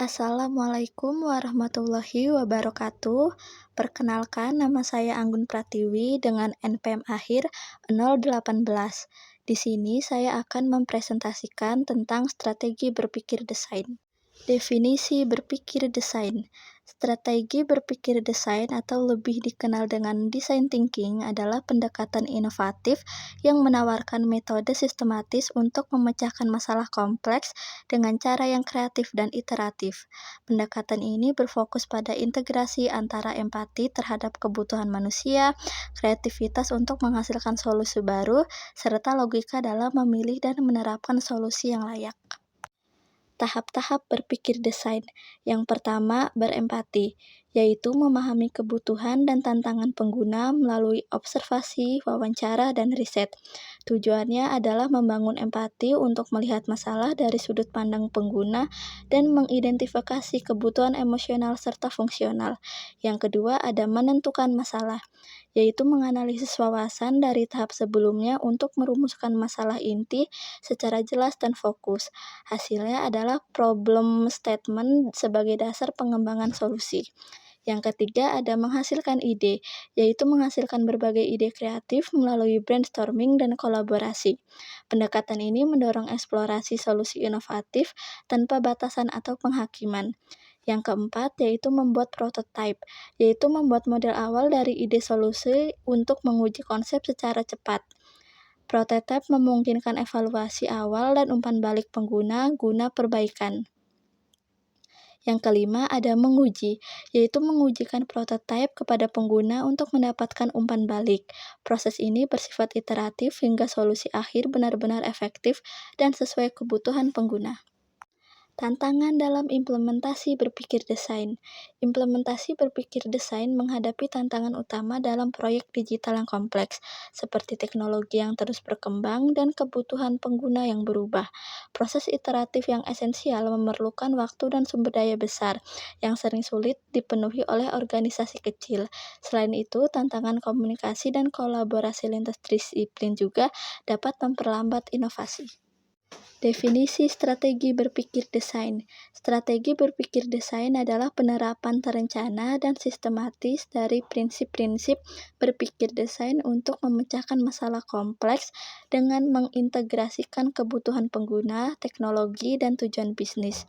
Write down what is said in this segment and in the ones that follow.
Assalamualaikum warahmatullahi wabarakatuh. Perkenalkan, nama saya Anggun Pratiwi dengan NPM akhir 018. Di sini saya akan mempresentasikan tentang strategi berpikir desain. Definisi berpikir desain. Strategi berpikir desain atau lebih dikenal dengan design thinking adalah pendekatan inovatif yang menawarkan metode sistematis untuk memecahkan masalah kompleks dengan cara yang kreatif dan iteratif. Pendekatan ini berfokus pada integrasi antara empati terhadap kebutuhan manusia, kreativitas untuk menghasilkan solusi baru, serta logika dalam memilih dan menerapkan solusi yang layak. Tahap-tahap berpikir desain. Yang pertama, berempati, yaitu memahami kebutuhan dan tantangan pengguna melalui observasi, wawancara, dan riset. Tujuannya adalah membangun empati untuk melihat masalah dari sudut pandang pengguna dan mengidentifikasi kebutuhan emosional serta fungsional. Yang kedua, ada menentukan masalah, yaitu menganalisis wawasan dari tahap sebelumnya untuk merumuskan masalah inti secara jelas dan fokus. Hasilnya adalah problem statement sebagai dasar pengembangan solusi. Yang ketiga ada menghasilkan ide, yaitu menghasilkan berbagai ide kreatif melalui brainstorming dan kolaborasi. Pendekatan ini mendorong eksplorasi solusi inovatif tanpa batasan atau penghakiman. Yang keempat yaitu membuat prototype, yaitu membuat model awal dari ide solusi untuk menguji konsep secara cepat. Prototype memungkinkan evaluasi awal dan umpan balik pengguna guna perbaikan. Yang kelima ada menguji, yaitu mengujikan prototipe kepada pengguna untuk mendapatkan umpan balik. Proses ini bersifat iteratif hingga solusi akhir benar-benar efektif dan sesuai kebutuhan pengguna. Tantangan dalam implementasi berpikir desain. Implementasi berpikir desain menghadapi tantangan utama dalam proyek digital yang kompleks, seperti teknologi yang terus berkembang dan kebutuhan pengguna yang berubah. Proses iteratif yang esensial memerlukan waktu dan sumber daya besar, yang sering sulit dipenuhi oleh organisasi kecil. Selain itu, tantangan komunikasi dan kolaborasi lintas disiplin juga dapat memperlambat inovasi. Definisi strategi berpikir desain. Strategi berpikir desain adalah penerapan terencana dan sistematis dari prinsip-prinsip berpikir desain untuk memecahkan masalah kompleks dengan mengintegrasikan kebutuhan pengguna, teknologi, dan tujuan bisnis.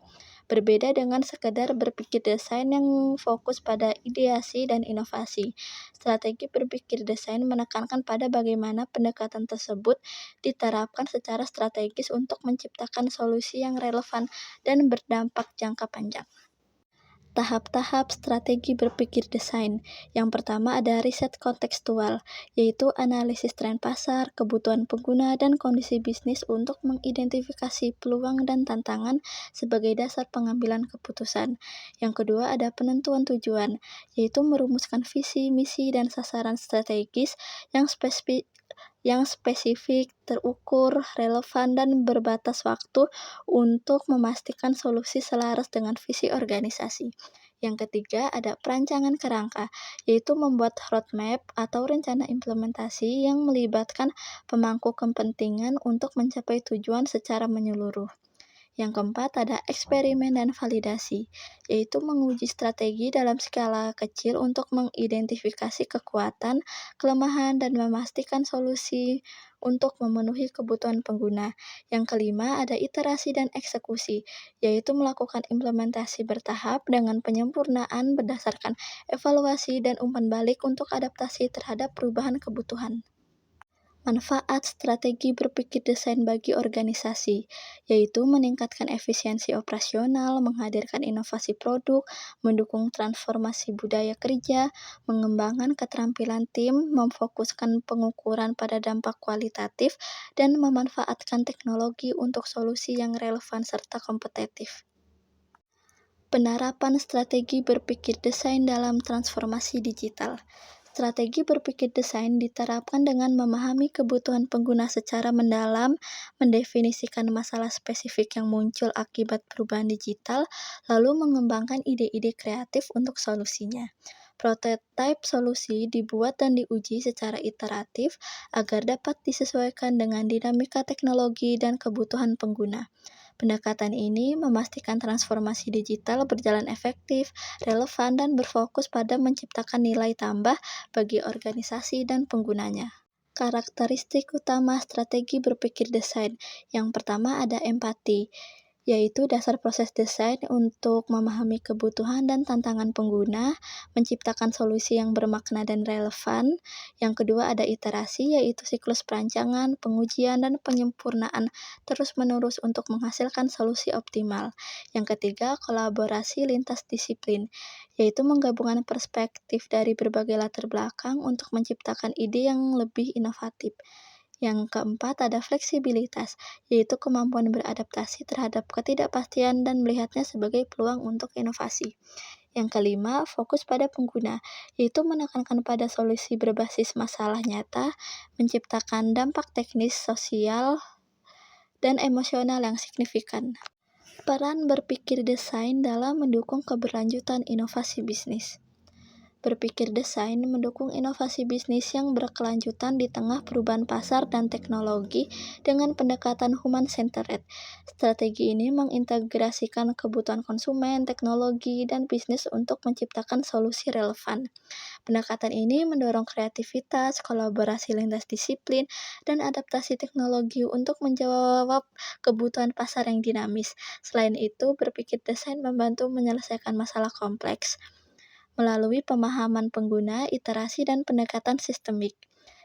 Berbeda dengan sekedar berpikir desain yang fokus pada ideasi dan inovasi. Strategi berpikir desain menekankan pada bagaimana pendekatan tersebut diterapkan secara strategis untuk menciptakan solusi yang relevan dan berdampak jangka panjang. Tahap-tahap strategi berpikir desain. Yang pertama ada riset kontekstual, yaitu analisis tren pasar, kebutuhan pengguna, dan kondisi bisnis untuk mengidentifikasi peluang dan tantangan sebagai dasar pengambilan keputusan. Yang kedua ada penentuan tujuan, yaitu merumuskan visi, misi, dan sasaran strategis yang spesifik, terukur, relevan, dan berbatas waktu untuk memastikan solusi selaras dengan visi organisasi. Yang ketiga, ada perancangan kerangka, yaitu membuat roadmap atau rencana implementasi yang melibatkan pemangku kepentingan untuk mencapai tujuan secara menyeluruh. Yang keempat ada eksperimen dan validasi, yaitu menguji strategi dalam skala kecil untuk mengidentifikasi kekuatan, kelemahan, dan memastikan solusi untuk memenuhi kebutuhan pengguna. Yang kelima ada iterasi dan eksekusi, yaitu melakukan implementasi bertahap dengan penyempurnaan berdasarkan evaluasi dan umpan balik untuk adaptasi terhadap perubahan kebutuhan. Manfaat strategi berpikir desain bagi organisasi, yaitu meningkatkan efisiensi operasional, menghadirkan inovasi produk, mendukung transformasi budaya kerja, mengembangkan keterampilan tim, memfokuskan pengukuran pada dampak kualitatif, dan memanfaatkan teknologi untuk solusi yang relevan serta kompetitif. Penerapan strategi berpikir desain dalam transformasi digital. Strategi berpikir desain diterapkan dengan memahami kebutuhan pengguna secara mendalam, mendefinisikan masalah spesifik yang muncul akibat perubahan digital, lalu mengembangkan ide-ide kreatif untuk solusinya. Prototipe solusi dibuat dan diuji secara iteratif agar dapat disesuaikan dengan dinamika teknologi dan kebutuhan pengguna. Pendekatan ini memastikan transformasi digital berjalan efektif, relevan, dan berfokus pada menciptakan nilai tambah bagi organisasi dan penggunanya. Karakteristik utama strategi berpikir desain. Yang pertama ada empati, yaitu dasar proses desain untuk memahami kebutuhan dan tantangan pengguna, menciptakan solusi yang bermakna dan relevan. Yang kedua ada iterasi, yaitu siklus perancangan, pengujian, dan penyempurnaan terus-menerus untuk menghasilkan solusi optimal. Yang ketiga, kolaborasi lintas disiplin, yaitu menggabungkan perspektif dari berbagai latar belakang untuk menciptakan ide yang lebih inovatif. Yang keempat ada fleksibilitas, yaitu kemampuan beradaptasi terhadap ketidakpastian dan melihatnya sebagai peluang untuk inovasi. Yang kelima, fokus pada pengguna, yaitu menekankan pada solusi berbasis masalah nyata, menciptakan dampak teknis, sosial, dan emosional yang signifikan. Peran berpikir desain dalam mendukung keberlanjutan inovasi bisnis. Berpikir desain mendukung inovasi bisnis yang berkelanjutan di tengah perubahan pasar dan teknologi dengan pendekatan human-centered. Strategi ini mengintegrasikan kebutuhan konsumen, teknologi, dan bisnis untuk menciptakan solusi relevan. Pendekatan ini mendorong kreativitas, kolaborasi lintas disiplin, dan adaptasi teknologi untuk menjawab kebutuhan pasar yang dinamis. Selain itu, berpikir desain membantu menyelesaikan masalah kompleks melalui pemahaman pengguna, iterasi, dan pendekatan sistemik.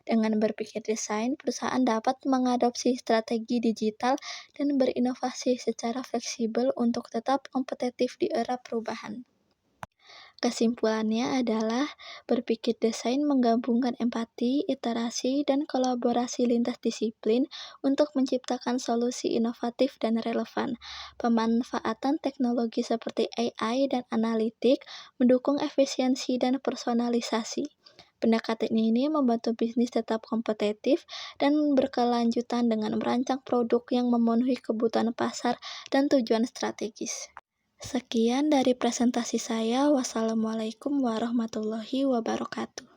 Dengan berpikir desain, perusahaan dapat mengadopsi strategi digital dan berinovasi secara fleksibel untuk tetap kompetitif di era perubahan. Kesimpulannya adalah berpikir desain menggabungkan empati, iterasi, dan kolaborasi lintas disiplin untuk menciptakan solusi inovatif dan relevan. Pemanfaatan teknologi seperti AI dan analitik mendukung efisiensi dan personalisasi. Pendekatan ini membantu bisnis tetap kompetitif dan berkelanjutan dengan merancang produk yang memenuhi kebutuhan pasar dan tujuan strategis. Sekian dari presentasi saya. Wassalamualaikum warahmatullahi wabarakatuh.